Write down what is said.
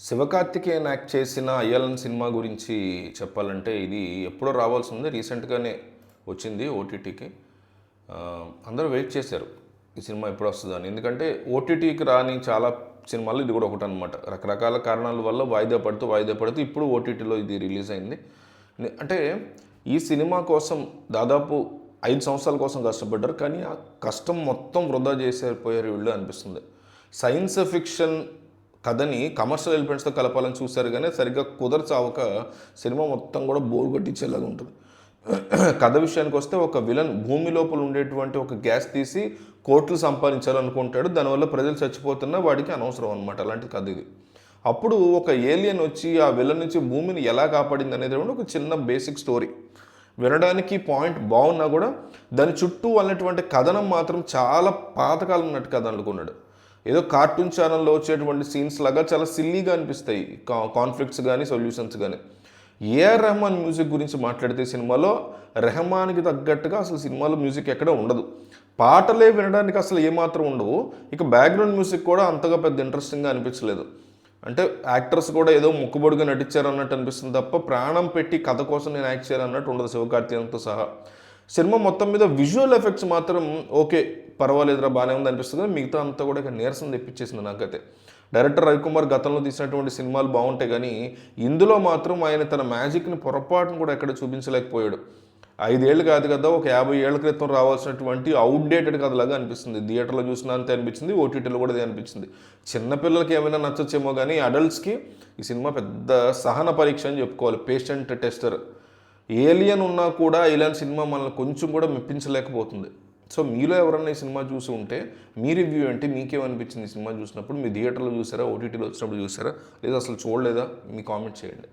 Sivakarthikeyan act చేసిన 'అయ్యలన్' cinema గురించి చెప్పాలంటే ఇది ఎప్పుడో రావాల్సింది. రీసెంట్‌గానే వచ్చింది ఓటీటీకి. అందరూ వెయిట్ చేశారు ఈ సినిమా ఎప్పుడు వస్తదని. ఎందుకంటే ఓటీటీకి రాని చాలా సినిమాల్లో ఇది కూడా ఒకటనమాట. రకరకాల కారణాల వల్ల వాయిదా పడుతూ ఇప్పుడు ఓటీటీలో ఇది రిలీజ్ అయింది. అంటే ఈ సినిమా కోసం దాదాపు 5 సంవత్సరాల కోసం కష్టపడ్డారు. కానీ ఆ కష్టం మొత్తం వృధా చేసేపోయారు వీళ్ళు అనిపిస్తుంది. సైన్స్ ఫిక్షన్ కథని కమర్షియల్ ఎలిమెంట్స్తో కలపాలని చూశారు కానీ సరిగ్గా కుదరచావక సినిమా మొత్తం కూడా బోర్ కొట్టించేలాగా ఉంటుంది. కథ విషయానికి వస్తే ఒక విలన్ భూమి లోపల ఉండేటువంటి ఒక గ్యాస్ తీసి కోట్లు సంపాదించాలనుకుంటాడు. దానివల్ల ప్రజలు చచ్చిపోతున్నా వాడికి అనవసరం అనమాట. అలాంటి కథ ఇది. అప్పుడు ఒక ఏలియన్ వచ్చి ఆ విలన్ నుంచి భూమిని ఎలా కాపాడింది అనేది ఒక చిన్న బేసిక్ స్టోరీ. వినడానికి పాయింట్ బాగున్నా కూడా దాని చుట్టూ అన్నటువంటి కథనం మాత్రం చాలా పాతకాలం ఉన్నట్టు కథ అనుకున్నాడు. ఏదో కార్టూన్ ఛానల్లో వచ్చేటువంటి సీన్స్ లాగా చాలా సిల్లీగా అనిపిస్తాయి కాన్ఫ్లిక్ట్స్ కానీ సొల్యూషన్స్ కానీ. ఏఆర్ రెహమాన్ మ్యూజిక్ గురించి మాట్లాడితే సినిమాలో రెహమాన్కి తగ్గట్టుగా అసలు సినిమాలో మ్యూజిక్ ఎక్కడ ఉండదు. పాటలే వినడానికి అసలు ఏమాత్రం ఉండవు. ఇక బ్యాక్గ్రౌండ్ మ్యూజిక్ కూడా అంతగా పెద్ద ఇంట్రెస్టింగ్గా అనిపించలేదు. అంటే యాక్టర్స్ కూడా ఏదో ముక్కుబొడిగా నటించారు అన్నట్టు అనిపిస్తుంది తప్ప ప్రాణం పెట్టి కథ కోసం నేను యాక్ట్ చేయాలన్నట్టు ఉండదు శివకార్తికేయన్తో సహా. సినిమా మొత్తం మీద విజువల్ ఎఫెక్ట్స్ మాత్రం ఓకే పర్వాలేదురా బాగానే ఉంది అనిపిస్తుంది. మిగతా అంతా కూడా ఇక నీరసం తెప్పించేసింది నాకైతే. డైరెక్టర్ రవికుమార్ గతంలో తీసినటువంటి సినిమాలు బాగుంటాయి కానీ ఇందులో మాత్రం ఆయన తన మ్యాజిక్ని పొరపాటును కూడా ఎక్కడ చూపించలేకపోయాడు. 5 ఏళ్ళు కాదు కదా, ఒక 50 ఏళ్ల క్రితం రావాల్సినటువంటి అవుట్డేటెడ్ కథలాగా అనిపిస్తుంది. థియేటర్లో చూసినా అంతే అనిపించింది, ఓటీటీలో కూడా అదే అనిపించింది. చిన్నపిల్లలకి ఏమైనా నచ్చొచ్చేమో కానీ అడల్ట్స్కి ఈ సినిమా పెద్ద సహన పరీక్ష అని చెప్పుకోవాలి. Patient tester. ఏలియన్ ఉన్నా కూడా ఏలియన్ సినిమా మనల్ని కొంచెం కూడా మెప్పించలేకపోతుంది. సో మీలో ఎవరన్నా ఈ సినిమా చూసి ఉంటే మీ రివ్యూ ఏంటి? మీకేమనిపించింది ఈ సినిమా చూసినప్పుడు? మీ థియేటర్లో చూసారా, ఓటీటీలో వచ్చినప్పుడు చూసారా, లేదా అసలు చూడలేదా? మీ కామెంట్ చేయండి.